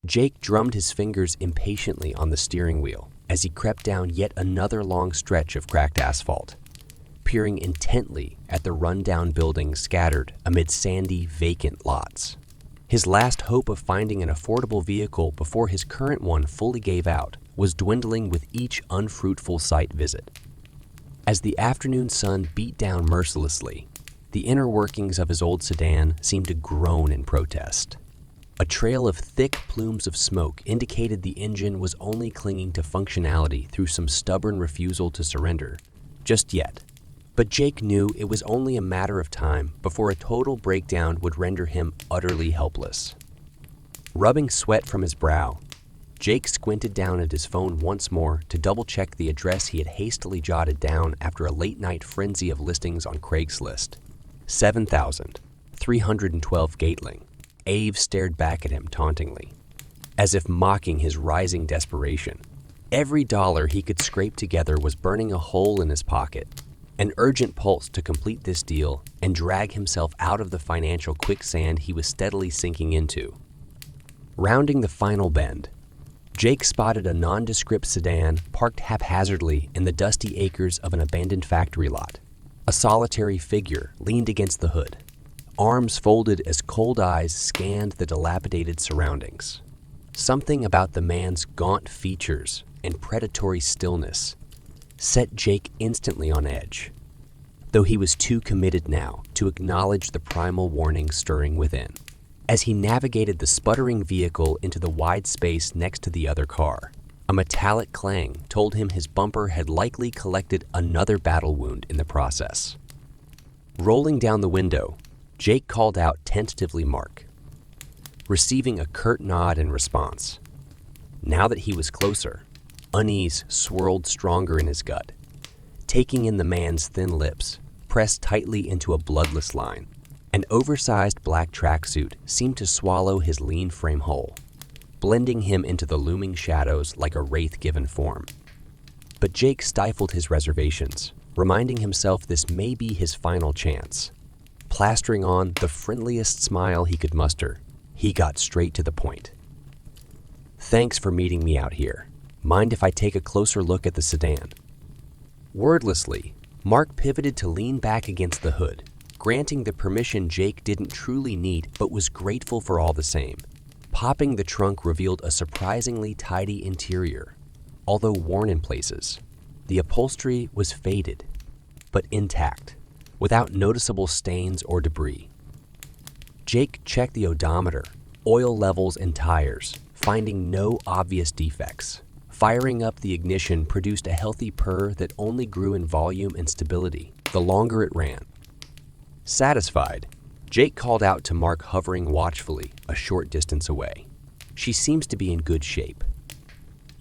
Jake drummed his fingers impatiently on the steering wheel as he crept down yet another long stretch of cracked asphalt, peering intently at the run-down buildings scattered amid sandy, vacant lots. His last hope of finding an affordable vehicle before his current one fully gave out was dwindling with each unfruitful site visit. As the afternoon sun beat down mercilessly, the inner workings of his old sedan seemed to groan in protest. A trail of thick plumes of smoke indicated the engine was only clinging to functionality through some stubborn refusal to surrender, just yet. But Jake knew it was only a matter of time before a total breakdown would render him utterly helpless. Rubbing sweat from his brow, Jake squinted down at his phone once more to double-check the address he had hastily jotted down after a late-night frenzy of listings on Craigslist. 7,312 Gatling. Ave stared back at him tauntingly, as if mocking his rising desperation. Every dollar he could scrape together was burning a hole in his pocket, an urgent pulse to complete this deal and drag himself out of the financial quicksand he was steadily sinking into. Rounding the final bend, Jake spotted a nondescript sedan parked haphazardly in the dusty acres of an abandoned factory lot. A solitary figure leaned against the hood, arms folded as cold eyes scanned the dilapidated surroundings. Something about the man's gaunt features and predatory stillness set Jake instantly on edge, though he was too committed now to acknowledge the primal warning stirring within. As he navigated the sputtering vehicle into the wide space next to the other car, a metallic clang told him his bumper had likely collected another battle wound in the process. Rolling down the window, Jake called out tentatively Mark, receiving a curt nod in response. Now that he was closer, unease swirled stronger in his gut, taking in the man's thin lips, pressed tightly into a bloodless line. An oversized black tracksuit seemed to swallow his lean frame whole, blending him into the looming shadows like a wraith-given form. But Jake stifled his reservations, reminding himself this may be his final chance. Plastering on the friendliest smile he could muster, he got straight to the point. "Thanks for meeting me out here. Mind if I take a closer look at the sedan?" Wordlessly, Mark pivoted to lean back against the hood, granting the permission Jake didn't truly need but was grateful for all the same. Popping the trunk revealed a surprisingly tidy interior, although worn in places. The upholstery was faded, but intact, without noticeable stains or debris. Jake checked the odometer, oil levels, and tires, finding no obvious defects. Firing up the ignition produced a healthy purr that only grew in volume and stability the longer it ran. Satisfied, Jake called out to Mark, hovering watchfully a short distance away. "She seems to be in good shape."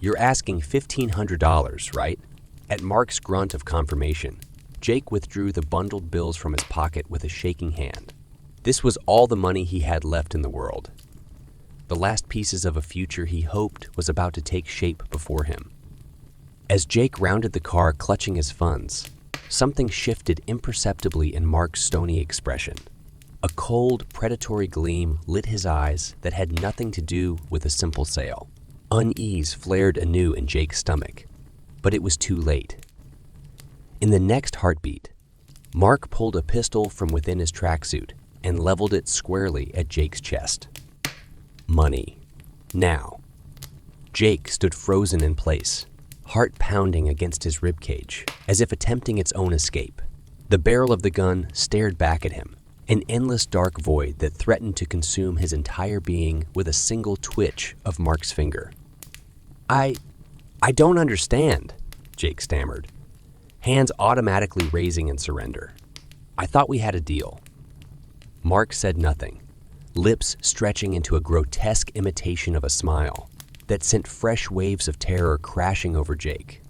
"You're asking $1,500, right?" At Mark's grunt of confirmation, Jake withdrew the bundled bills from his pocket with a shaking hand. This was all the money he had left in the world. The last pieces of a future he hoped was about to take shape before him. As Jake rounded the car clutching his funds, something shifted imperceptibly in Mark's stony expression. A cold, predatory gleam lit his eyes that had nothing to do with a simple sale. Unease flared anew in Jake's stomach, but it was too late. In the next heartbeat, Mark pulled a pistol from within his tracksuit and leveled it squarely at Jake's chest. Money. Now. Jake stood frozen in place, heart pounding against his ribcage, as if attempting its own escape. The barrel of the gun stared back at him, an endless dark void that threatened to consume his entire being with a single twitch of Mark's finger. I don't understand," Jake stammered, hands automatically raising in surrender. "I thought we had a deal." Mark said nothing, lips stretching into a grotesque imitation of a smile that sent fresh waves of terror crashing over Jake.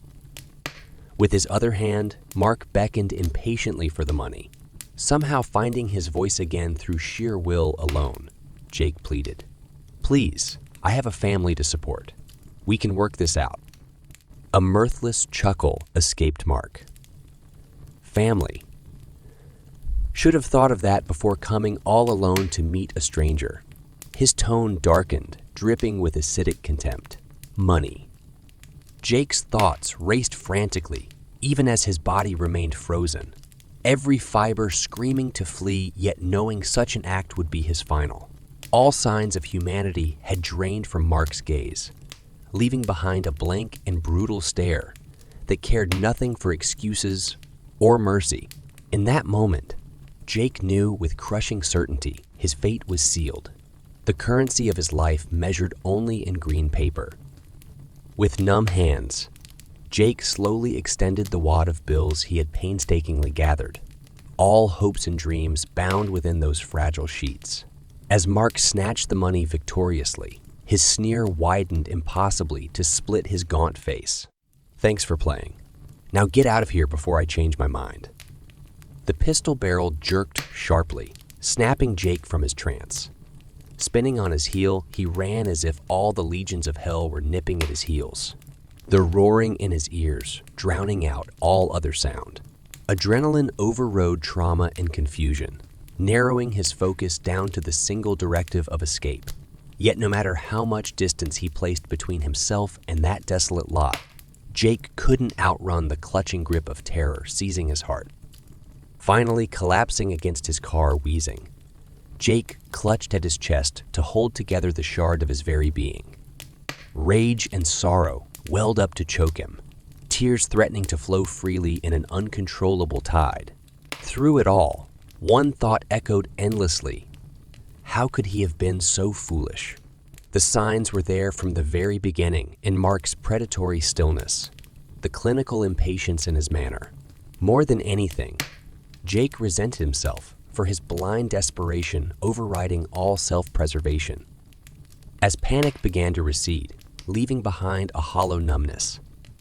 With his other hand, Mark beckoned impatiently for the money. Somehow finding his voice again through sheer will alone, Jake pleaded. "Please, I have a family to support. We can work this out." A mirthless chuckle escaped Mark. Family. Should have thought of that before coming all alone to meet a stranger. His tone darkened dripping with acidic contempt. Money. Jake's thoughts raced frantically, even as his body remained frozen. Every fiber screaming to flee, yet knowing such an act would be his final. All signs of humanity had drained from Mark's gaze, leaving behind a blank and brutal stare that cared nothing for excuses or mercy. In that moment, Jake knew with crushing certainty his fate was sealed. The currency of his life measured only in green paper. With numb hands, Jake slowly extended the wad of bills he had painstakingly gathered, all hopes and dreams bound within those fragile sheets. As Mark snatched the money victoriously, his sneer widened impossibly to split his gaunt face. "Thanks for playing. Now get out of here before I change my mind." The pistol barrel jerked sharply, snapping Jake from his trance. Spinning on his heel, he ran as if all the legions of hell were nipping at his heels, the roaring in his ears drowning out all other sound. Adrenaline overrode trauma and confusion, narrowing his focus down to the single directive of escape. Yet no matter how much distance he placed between himself and that desolate lot, Jake couldn't outrun the clutching grip of terror seizing his heart. Finally collapsing against his car, wheezing, Jake clutched at his chest to hold together the shard of his very being. Rage and sorrow welled up to choke him, tears threatening to flow freely in an uncontrollable tide. Through it all, one thought echoed endlessly. How could he have been so foolish? The signs were there from the very beginning in Mark's predatory stillness, the clinical impatience in his manner. More than anything, Jake resented himself for his blind desperation overriding all self-preservation. As panic began to recede, leaving behind a hollow numbness,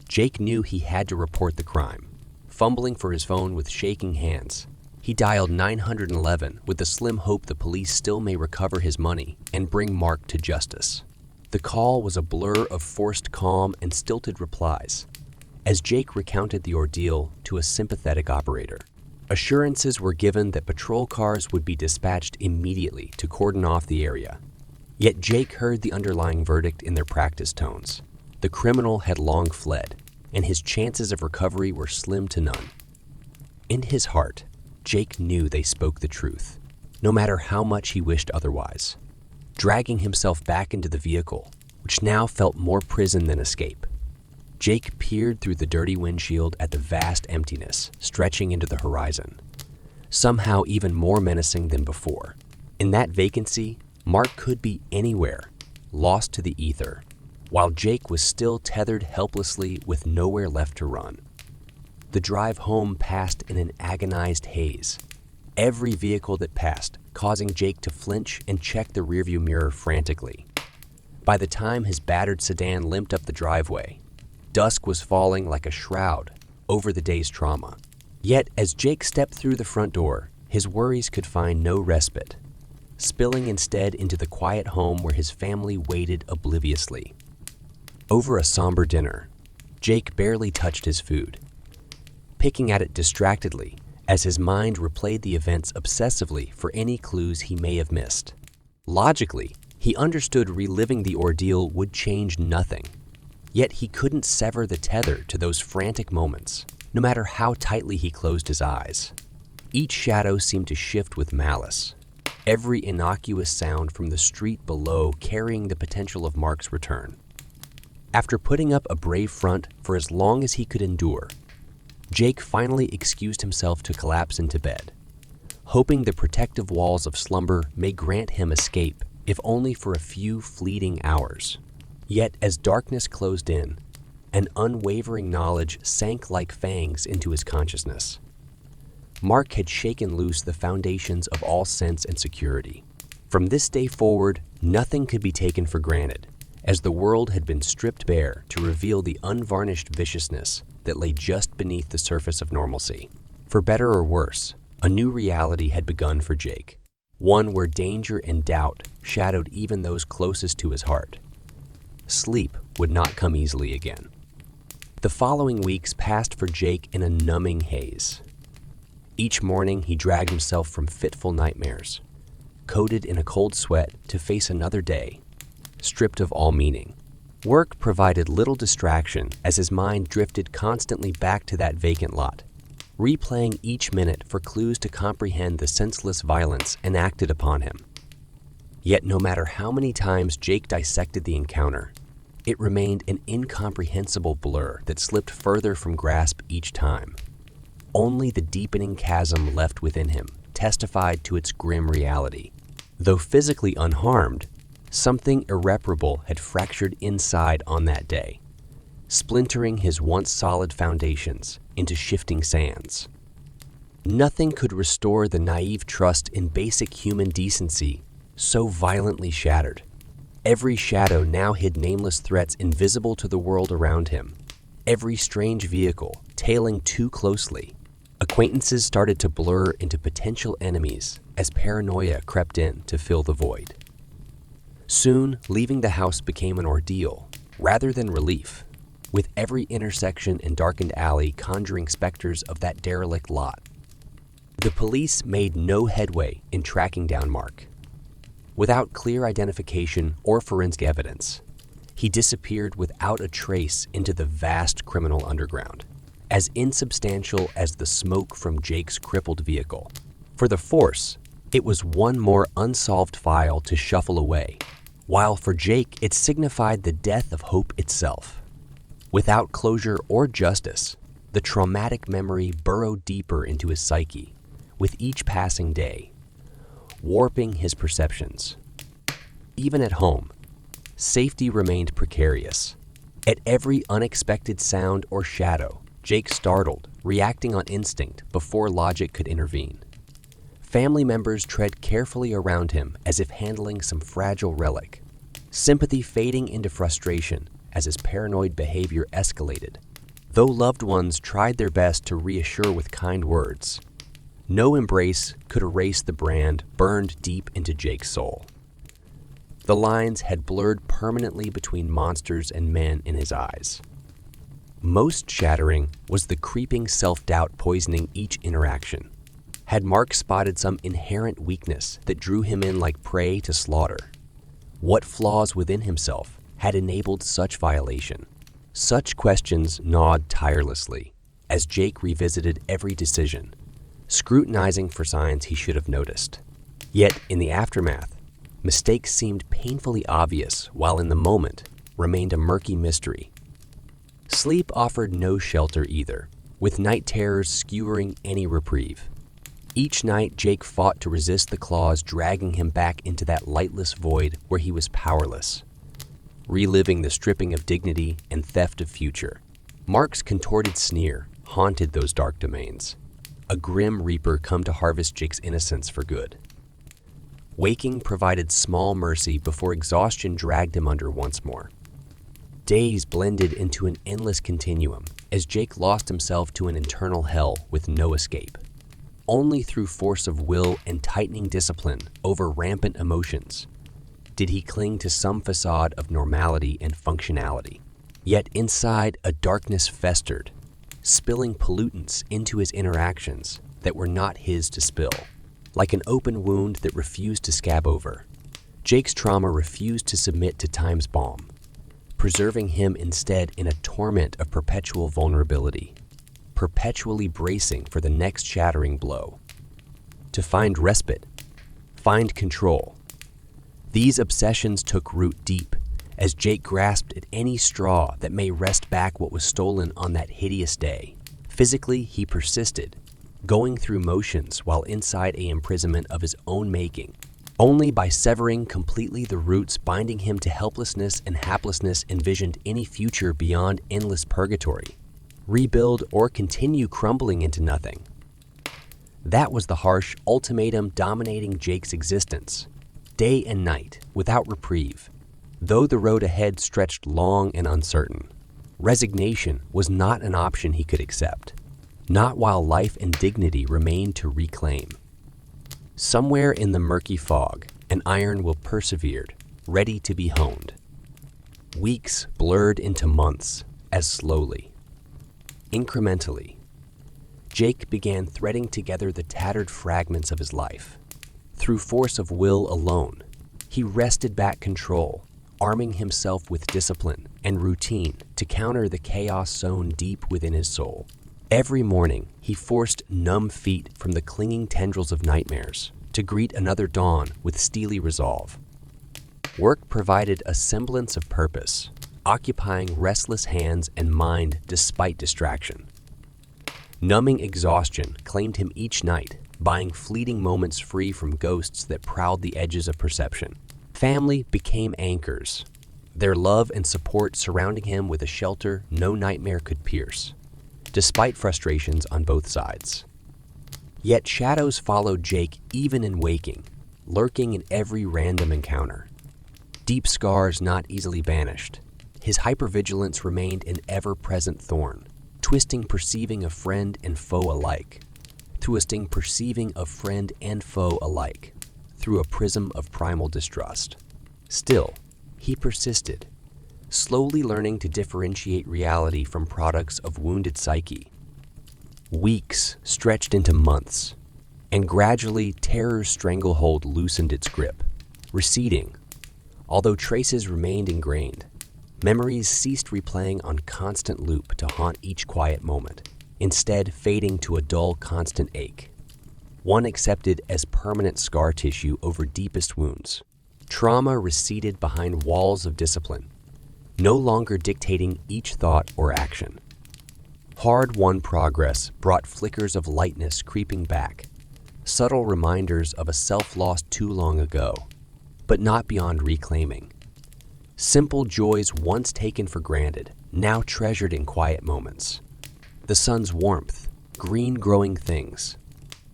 Jake knew he had to report the crime. Fumbling for his phone with shaking hands, he dialed 911 with the slim hope the police still may recover his money and bring Mark to justice. The call was a blur of forced calm and stilted replies, as Jake recounted the ordeal to a sympathetic operator. Assurances were given that patrol cars would be dispatched immediately to cordon off the area. Yet Jake heard the underlying verdict in their practiced tones. The criminal had long fled, and his chances of recovery were slim to none. In his heart, Jake knew they spoke the truth, no matter how much he wished otherwise. Dragging himself back into the vehicle, which now felt more prison than escape, Jake peered through the dirty windshield at the vast emptiness stretching into the horizon, somehow even more menacing than before. In that vacancy, Mark could be anywhere, lost to the ether, while Jake was still tethered helplessly with nowhere left to run. The drive home passed in an agonized haze, every vehicle that passed causing Jake to flinch and check the rearview mirror frantically. By the time his battered sedan limped up the driveway, dusk was falling like a shroud over the day's trauma. Yet as Jake stepped through the front door, his worries could find no respite, spilling instead into the quiet home where his family waited obliviously. Over a somber dinner, Jake barely touched his food, picking at it distractedly as his mind replayed the events obsessively for any clues he may have missed. Logically, he understood reliving the ordeal would change nothing. Yet he couldn't sever the tether to those frantic moments, no matter how tightly he closed his eyes. Each shadow seemed to shift with malice, every innocuous sound from the street below carrying the potential of Mark's return. After putting up a brave front for as long as he could endure, Jake finally excused himself to collapse into bed, hoping the protective walls of slumber may grant him escape, if only for a few fleeting hours. Yet as darkness closed in, an unwavering knowledge sank like fangs into his consciousness. Mark had shaken loose the foundations of all sense and security. From this day forward, nothing could be taken for granted, as the world had been stripped bare to reveal the unvarnished viciousness that lay just beneath the surface of normalcy. For better or worse, a new reality had begun for Jake, one where danger and doubt shadowed even those closest to his heart. Sleep would not come easily again. The following weeks passed for Jake in a numbing haze. Each morning he dragged himself from fitful nightmares, coated in a cold sweat to face another day, stripped of all meaning. Work provided little distraction as his mind drifted constantly back to that vacant lot, replaying each minute for clues to comprehend the senseless violence enacted upon him. Yet no matter how many times Jake dissected the encounter, it remained an incomprehensible blur that slipped further from grasp each time. Only the deepening chasm left within him testified to its grim reality. Though physically unharmed, something irreparable had fractured inside on that day, splintering his once solid foundations into shifting sands. Nothing could restore the naive trust in basic human decency so violently shattered. Every shadow now hid nameless threats invisible to the world around him. Every strange vehicle tailing too closely. Acquaintances started to blur into potential enemies as paranoia crept in to fill the void. Soon, leaving the house became an ordeal rather than relief, with every intersection and darkened alley conjuring specters of that derelict lot. The police made no headway in tracking down Mark. Without clear identification or forensic evidence, he disappeared without a trace into the vast criminal underground, as insubstantial as the smoke from Jake's crippled vehicle. For the Force, it was one more unsolved file to shuffle away, while for Jake it signified the death of hope itself. Without closure or justice, the traumatic memory burrowed deeper into his psyche with each passing day, warping his perceptions. Even at home, safety remained precarious. At every unexpected sound or shadow, Jake startled, reacting on instinct before logic could intervene. Family members tread carefully around him as if handling some fragile relic, sympathy fading into frustration as his paranoid behavior escalated. Though loved ones tried their best to reassure with kind words, no embrace could erase the brand burned deep into Jake's soul. The lines had blurred permanently between monsters and men in his eyes. Most shattering was the creeping self-doubt poisoning each interaction. Had Mark spotted some inherent weakness that drew him in like prey to slaughter? What flaws within himself had enabled such violation? Such questions gnawed tirelessly as Jake revisited every decision, scrutinizing for signs he should have noticed. Yet, in the aftermath, mistakes seemed painfully obvious, while in the moment remained a murky mystery. Sleep offered no shelter either, with night terrors skewering any reprieve. Each night, Jake fought to resist the claws dragging him back into that lightless void where he was powerless, reliving the stripping of dignity and theft of future. Mark's contorted sneer haunted those dark domains, a grim reaper come to harvest Jake's innocence for good. Waking provided small mercy before exhaustion dragged him under once more. Days blended into an endless continuum as Jake lost himself to an internal hell with no escape. Only through force of will and tightening discipline over rampant emotions did he cling to some facade of normality and functionality. Yet inside, a darkness festered, spilling pollutants into his interactions that were not his to spill. Like an open wound that refused to scab over, Jake's trauma refused to submit to time's balm, preserving him instead in a torment of perpetual vulnerability, perpetually bracing for the next shattering blow. To find respite, find control. These obsessions took root deep as Jake grasped at any straw that may wrest back what was stolen on that hideous day. Physically, he persisted, going through motions while inside an imprisonment of his own making. Only by severing completely the roots binding him to helplessness and haplessness envisioned any future beyond endless purgatory, rebuild or continue crumbling into nothing. That was the harsh ultimatum dominating Jake's existence, day and night, without reprieve. Though the road ahead stretched long and uncertain, resignation was not an option he could accept, not while life and dignity remained to reclaim. Somewhere in the murky fog, an iron will persevered, ready to be honed. Weeks blurred into months as slowly, incrementally, Jake began threading together the tattered fragments of his life. Through force of will alone, he wrested back control, arming himself with discipline and routine to counter the chaos sown deep within his soul. Every morning, he forced numb feet from the clinging tendrils of nightmares to greet another dawn with steely resolve. Work provided a semblance of purpose, occupying restless hands and mind despite distraction. Numbing exhaustion claimed him each night, buying fleeting moments free from ghosts that prowled the edges of perception. Family became anchors, their love and support surrounding him with a shelter no nightmare could pierce, despite frustrations on both sides. Yet shadows followed Jake even in waking, lurking in every random encounter. Deep scars not easily banished, his hypervigilance remained an ever-present thorn, twisting perceiving of friend and foe alike, through a prism of primal distrust. Still, he persisted, slowly learning to differentiate reality from products of wounded psyche. Weeks stretched into months, and gradually terror's stranglehold loosened its grip, receding. Although traces remained ingrained, memories ceased replaying on constant loop to haunt each quiet moment, instead fading to a dull, constant ache. One accepted as permanent scar tissue over deepest wounds. Trauma receded behind walls of discipline, no longer dictating each thought or action. Hard-won progress brought flickers of lightness creeping back, subtle reminders of a self lost too long ago, but not beyond reclaiming. Simple joys once taken for granted, now treasured in quiet moments. The sun's warmth, green growing things,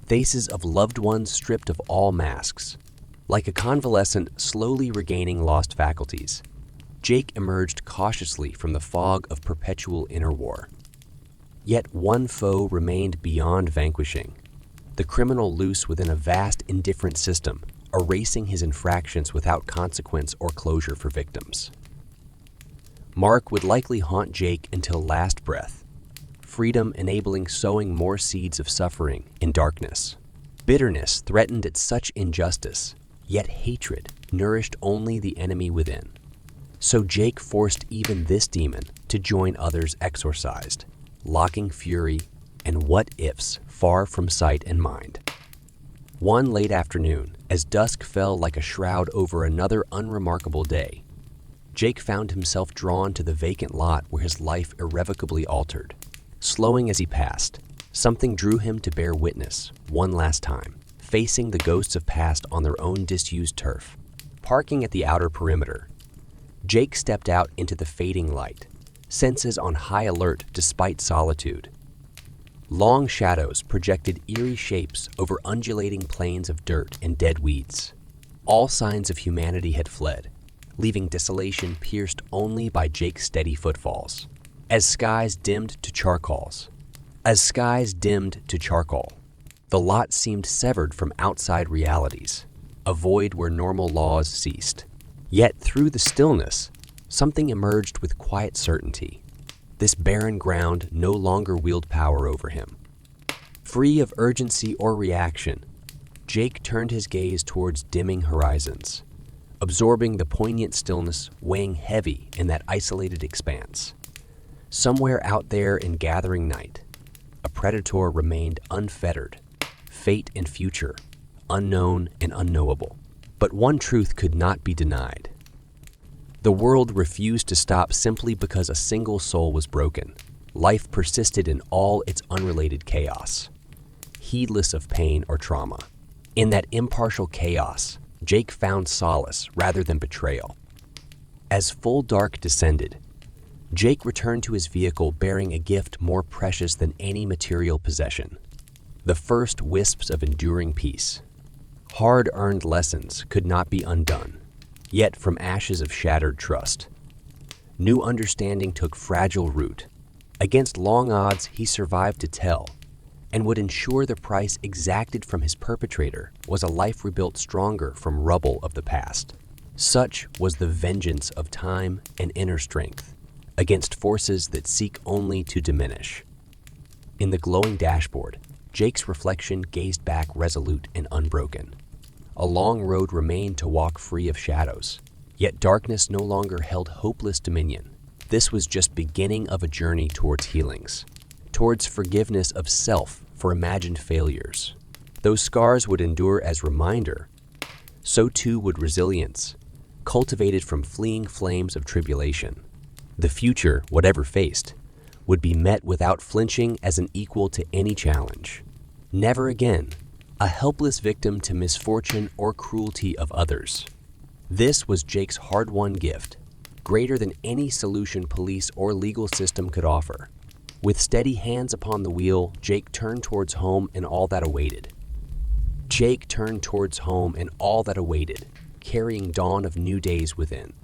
faces of loved ones stripped of all masks. Like a convalescent slowly regaining lost faculties, Jake emerged cautiously from the fog of perpetual inner war. Yet one foe remained beyond vanquishing, the criminal loose within a vast, indifferent system, erasing his infractions without consequence or closure for victims. Mark would likely haunt Jake until last breath, freedom enabling sowing more seeds of suffering in darkness. Bitterness threatened at such injustice, yet hatred nourished only the enemy within. So Jake forced even this demon to join others exorcised, locking fury and what-ifs far from sight and mind. One late afternoon, as dusk fell like a shroud over another unremarkable day, Jake found himself drawn to the vacant lot where his life irrevocably altered. Slowing as he passed, something drew him to bear witness, one last time, facing the ghosts of past on their own disused turf. Parking at the outer perimeter, Jake stepped out into the fading light, senses on high alert despite solitude. Long shadows projected eerie shapes over undulating plains of dirt and dead weeds. All signs of humanity had fled, leaving desolation pierced only by Jake's steady footfalls. As skies dimmed to charcoal, the lot seemed severed from outside realities, a void where normal laws ceased. Yet through the stillness, something emerged with quiet certainty. This barren ground no longer wielded power over him. Free of urgency or reaction, Jake turned his gaze towards dimming horizons, absorbing the poignant stillness weighing heavy in that isolated expanse. Somewhere out there in gathering night, a predator remained unfettered, fate and future, unknown and unknowable. But one truth could not be denied. The world refused to stop simply because a single soul was broken. Life persisted in all its unrelated chaos, heedless of pain or trauma. In that impartial chaos, Jake found solace rather than betrayal. As full dark descended, Jake returned to his vehicle bearing a gift more precious than any material possession. The first wisps of enduring peace. Hard-earned lessons could not be undone, yet from ashes of shattered trust. New understanding took fragile root. Against long odds, he survived to tell, and would ensure the price exacted from his perpetrator was a life rebuilt stronger from rubble of the past. Such was the vengeance of time and inner strength against forces that seek only to diminish. In the glowing dashboard, Jake's reflection gazed back resolute and unbroken. A long road remained to walk free of shadows, Yet darkness no longer held hopeless dominion. This was just beginning of a journey towards healings, towards forgiveness of self for imagined failures. Those scars would endure as reminder, so too would resilience, cultivated from fleeing flames of tribulation. The future, whatever faced, would be met without flinching as an equal to any challenge. Never again, a helpless victim to misfortune or cruelty of others. This was Jake's hard-won gift, greater than any solution police or legal system could offer. With steady hands upon the wheel, Jake turned towards home and all that awaited. Jake turned towards home and all that awaited, carrying dawn of new days within.